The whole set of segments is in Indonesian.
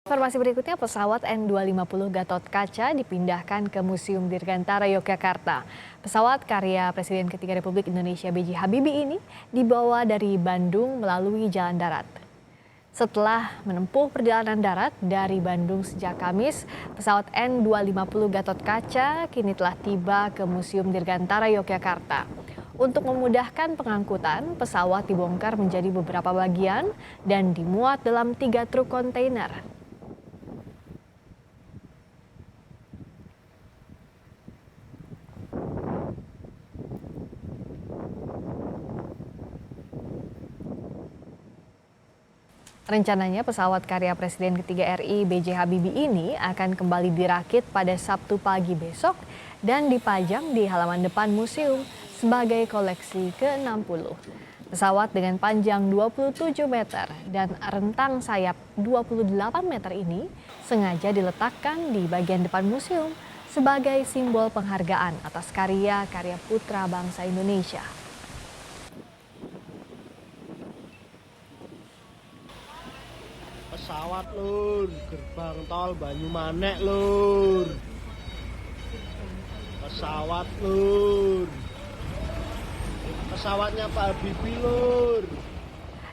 Informasi berikutnya, pesawat N250 Gatotkaca dipindahkan ke Museum Dirgantara Yogyakarta. Pesawat karya Presiden ketiga Republik Indonesia B.J. Habibie ini dibawa dari Bandung melalui jalan darat. Setelah menempuh perjalanan darat dari Bandung sejak Kamis, pesawat N250 Gatotkaca kini telah tiba ke Museum Dirgantara Yogyakarta. Untuk memudahkan pengangkutan, pesawat dibongkar menjadi beberapa bagian dan dimuat dalam 3 truk kontainer. Rencananya pesawat karya Presiden ketiga RI B.J. Habibie ini akan kembali dirakit pada Sabtu pagi besok dan dipajang di halaman depan museum sebagai koleksi ke-60. Pesawat dengan panjang 27 meter dan rentang sayap 28 meter ini sengaja diletakkan di bagian depan museum sebagai simbol penghargaan atas karya-karya putra bangsa Indonesia. Pesawat lur, gerbang tol Banyumanek lur. Pesawat lur. Pesawatnya Pak Habibie lur.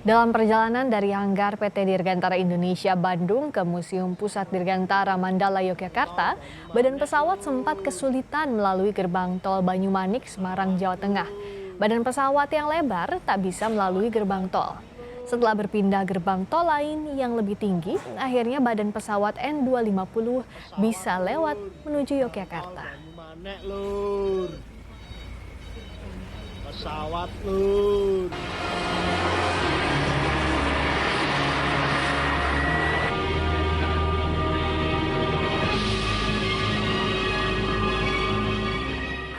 Dalam perjalanan dari hanggar PT Dirgantara Indonesia Bandung ke Museum Pusat Dirgantara Mandala Yogyakarta, badan pesawat sempat kesulitan melalui gerbang tol Banyumanik, Semarang, Jawa Tengah. Badan pesawat yang lebar tak bisa melalui gerbang tol. Setelah berpindah gerbang tol lain yang lebih tinggi, akhirnya badan pesawat N250 bisa lewat menuju Yogyakarta. Banyumanek lur. Pesawat lur.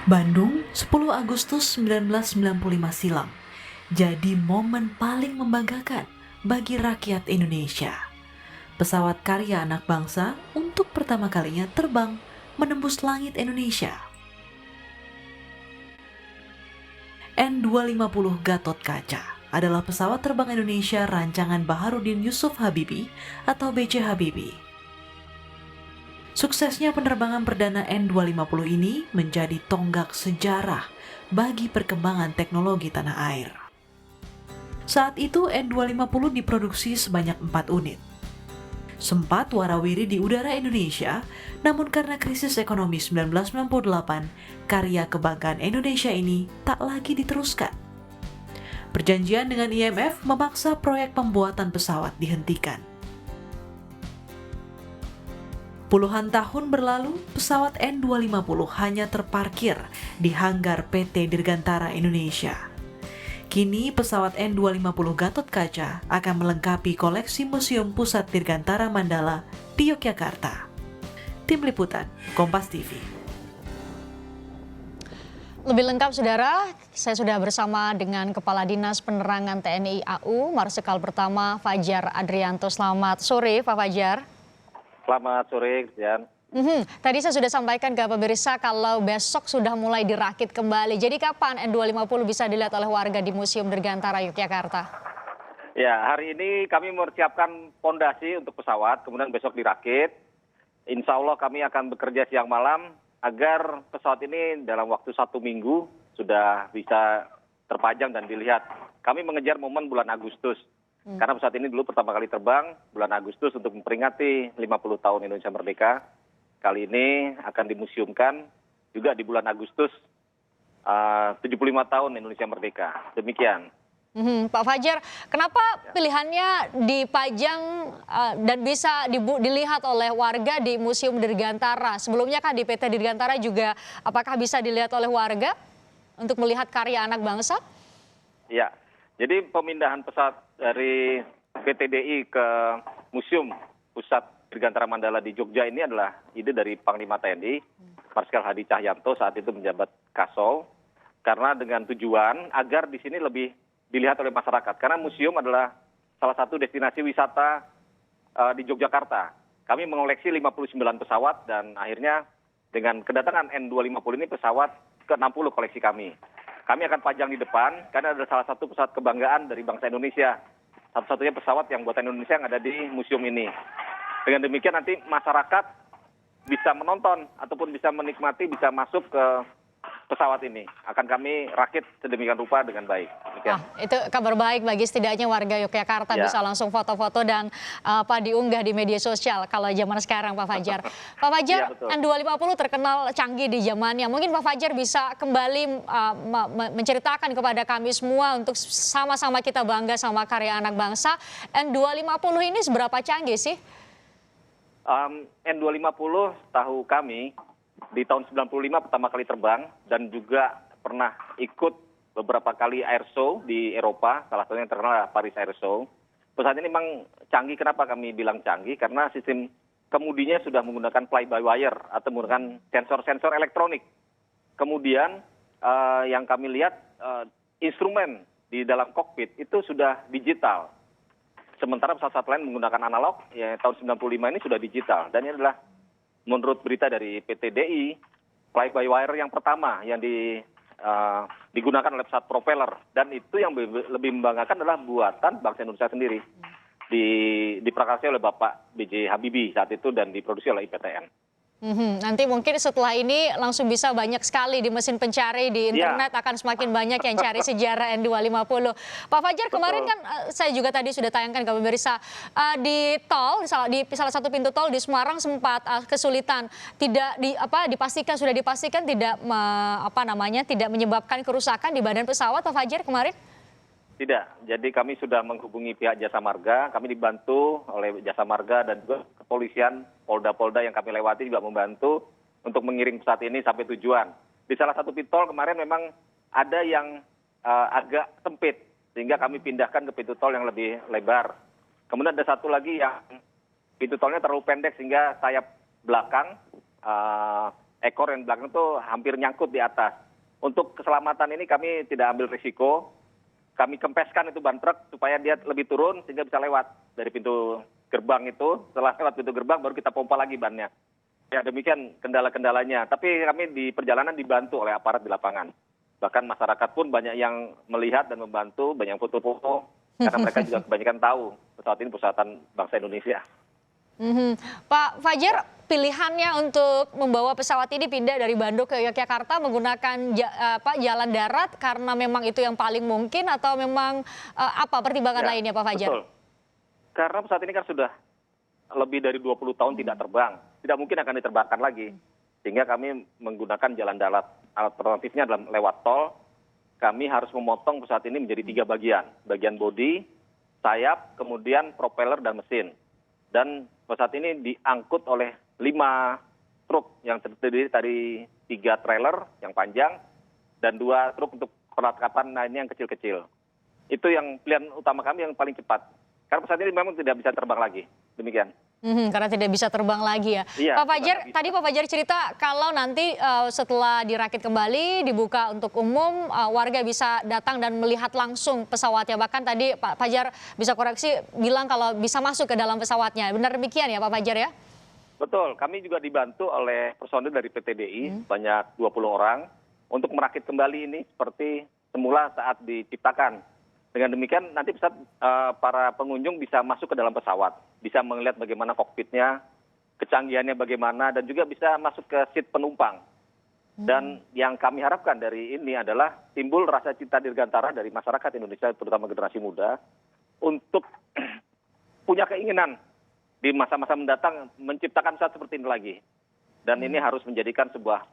Bandung, 10 Agustus 1995 silam, jadi momen paling membanggakan bagi rakyat Indonesia. Pesawat karya anak bangsa untuk pertama kalinya terbang menembus langit Indonesia. N250 Gatotkaca adalah pesawat terbang Indonesia rancangan Baharudin Yusuf Habibie atau B.J. Habibie. Suksesnya penerbangan perdana N250 ini menjadi tonggak sejarah bagi perkembangan teknologi tanah air. Saat itu N250 diproduksi sebanyak 4 unit. Sempat warawiri di udara Indonesia, namun karena krisis ekonomi 1998, karya kebanggaan Indonesia ini tak lagi diteruskan. Perjanjian dengan IMF memaksa proyek pembuatan pesawat dihentikan. Puluhan tahun berlalu, pesawat N250 hanya terparkir di hanggar PT Dirgantara Indonesia. Kini pesawat N250 Gatotkaca akan melengkapi koleksi Museum Pusat Dirgantara Mandala di Yogyakarta. Tim Liputan, Kompas TV. Lebih lengkap saudara, saya sudah bersama dengan Kepala Dinas Penerangan TNI AU, Marsikal Pertama Fajar Adrianto. Selamat sore Pak Fajar. Selamat sore, Christian. Tadi saya sudah sampaikan ke pemirsa kalau besok sudah mulai dirakit kembali. Jadi kapan N250 bisa dilihat oleh warga di Museum Dirgantara Yogyakarta? Ya, hari ini kami mempersiapkan pondasi untuk pesawat, kemudian besok dirakit. Insya Allah kami akan bekerja siang malam agar pesawat ini dalam waktu 1 minggu sudah bisa terpajang dan dilihat. Kami mengejar momen bulan Agustus. Karena pesawat ini dulu pertama kali terbang bulan Agustus untuk memperingati 50 tahun Indonesia Merdeka. Kali ini akan dimuseumkan juga di bulan Agustus 75 tahun Indonesia Merdeka. Demikian. Pak Fajar, kenapa pilihannya dipajang dan bisa dilihat oleh warga di Museum Dirgantara? Sebelumnya kan di PT Dirgantara juga apakah bisa dilihat oleh warga untuk melihat karya anak bangsa? Ya, jadi pemindahan pesawat dari PT DI ke Museum Pusat Dirgantara Mandala di Jogja ini adalah ide dari Panglima TNI, Marsikal Hadi Cahyanto saat itu menjabat Kasol, karena dengan tujuan agar di sini lebih dilihat oleh masyarakat. Karena museum adalah salah satu destinasi wisata di Yogyakarta. Kami mengoleksi 59 pesawat dan akhirnya dengan kedatangan N250 ini pesawat ke-60 koleksi kami. Kami akan pajang di depan karena ada salah satu pesawat kebanggaan dari bangsa Indonesia. Satu-satunya pesawat yang buatan Indonesia yang ada di museum ini. Dengan demikian nanti masyarakat bisa menonton ataupun bisa menikmati, bisa masuk ke pesawat ini. Akan kami rakit sedemikian rupa dengan baik. Demikian. Itu kabar baik bagi setidaknya warga Yogyakarta Ya. bisa langsung foto-foto dan diunggah di media sosial kalau zaman sekarang, Pak Fajar. Pak Fajar, Ya, betul. N250 terkenal canggih di zamannya. Mungkin Pak Fajar bisa kembali menceritakan kepada kami semua untuk sama-sama kita bangga sama karya anak bangsa. N250 ini seberapa canggih sih? N250 tahu kami di tahun 95 pertama kali terbang dan juga pernah ikut beberapa kali air show di Eropa, salah satunya yang terkenal adalah Paris Air Show. Pesawat ini memang canggih, kenapa kami bilang canggih? Karena sistem kemudinya sudah menggunakan fly by wire atau menggunakan sensor-sensor elektronik. Kemudian yang kami lihat instrumen di dalam kokpit itu sudah digital. Sementara pesawat lain menggunakan analog, ya tahun 95 ini sudah digital. Dan ini adalah menurut berita dari PT DI, fly by wire yang pertama yang digunakan oleh pesawat propeller. Dan itu yang lebih membanggakan adalah buatan bangsa Indonesia sendiri. Diprakarsai oleh Bapak B.J. Habibie saat itu dan diproduksi oleh IPTN. Nanti mungkin setelah ini langsung bisa banyak sekali di mesin pencari di internet akan semakin banyak yang cari sejarah N250. Pak Fajar, kemarin kan saya juga tadi sudah tayangkan ke pemirsa di tol, di salah satu pintu tol di Semarang sempat kesulitan, sudah dipastikan tidak tidak menyebabkan kerusakan di badan pesawat, Pak Fajar kemarin? Tidak, jadi kami sudah menghubungi pihak Jasa Marga, kami dibantu oleh Jasa Marga dan juga kepolisian, Polda-Polda yang kami lewati juga membantu untuk mengirim pesawat ini sampai tujuan. Di salah satu pintu tol kemarin memang ada yang agak sempit, sehingga kami pindahkan ke pintu tol yang lebih lebar. Kemudian ada satu lagi yang pintu tolnya terlalu pendek sehingga sayap belakang, ekor yang belakang itu hampir nyangkut di atas. Untuk keselamatan ini kami tidak ambil risiko. Kami kempeskan itu ban truk supaya dia lebih turun sehingga bisa lewat dari pintu gerbang itu. Setelah lewat pintu gerbang baru kita pompa lagi bannya. Ya demikian kendala-kendalanya. Tapi kami di perjalanan dibantu oleh aparat di lapangan. Bahkan masyarakat pun banyak yang melihat dan membantu, banyak foto-foto. Karena mereka juga kebanyakan tahu pesawat ini pesawatan bangsa Indonesia. Pak Fajar, pilihannya untuk membawa pesawat ini pindah dari Bandung ke Yogyakarta menggunakan jalan darat karena memang itu yang paling mungkin atau memang pertimbangan lainnya, Pak Fajar? Betul. Karena pesawat ini kan sudah lebih dari 20 tahun tidak terbang, tidak mungkin akan diterbangkan lagi. Sehingga kami menggunakan jalan darat. Alternatifnya adalah lewat tol. Kami harus memotong pesawat ini menjadi 3 bagian. Bagian bodi, sayap, kemudian propeller dan mesin. Dan pesawat ini diangkut oleh 5 truk yang terdiri dari 3 trailer yang panjang dan 2 truk untuk perlengkapan lainnya yang kecil-kecil. Itu yang pilihan utama kami yang paling cepat. Karena pesawat ini memang tidak bisa terbang lagi. Demikian. Karena tidak bisa terbang lagi ya. Iya, Pak Fajar, tadi Pak Fajar cerita kalau nanti setelah dirakit kembali, dibuka untuk umum, warga bisa datang dan melihat langsung pesawatnya. Bahkan tadi Pak Fajar bisa koreksi, bilang kalau bisa masuk ke dalam pesawatnya. Benar demikian ya Pak Fajar ya? Betul, kami juga dibantu oleh personil dari PT DI, banyak 20 orang, untuk merakit kembali ini seperti semula saat diciptakan. Dengan demikian nanti para pengunjung bisa masuk ke dalam pesawat, bisa melihat bagaimana kokpitnya, kecanggihannya bagaimana, dan juga bisa masuk ke seat penumpang. Dan yang kami harapkan dari ini adalah timbul rasa cinta dirgantara dari masyarakat Indonesia, terutama generasi muda, untuk punya keinginan di masa-masa mendatang menciptakan pesawat seperti ini lagi. Dan ini harus menjadikan sebuah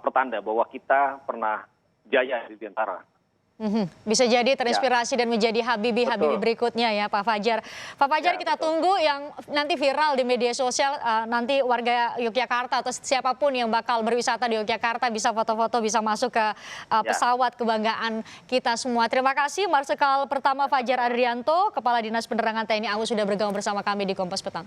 pertanda bahwa kita pernah jaya di Dirgantara. Bisa jadi terinspirasi dan menjadi Habibie berikutnya ya Pak Fajar. Pak Fajar, kita tunggu yang nanti viral di media sosial, nanti warga Yogyakarta atau siapapun yang bakal berwisata di Yogyakarta bisa foto-foto, bisa masuk ke pesawat kebanggaan kita semua. Terima kasih Marsikal Pertama Fajar Adrianto, Kepala Dinas Penerangan TNI AU sudah bergabung bersama kami di Kompas Petang.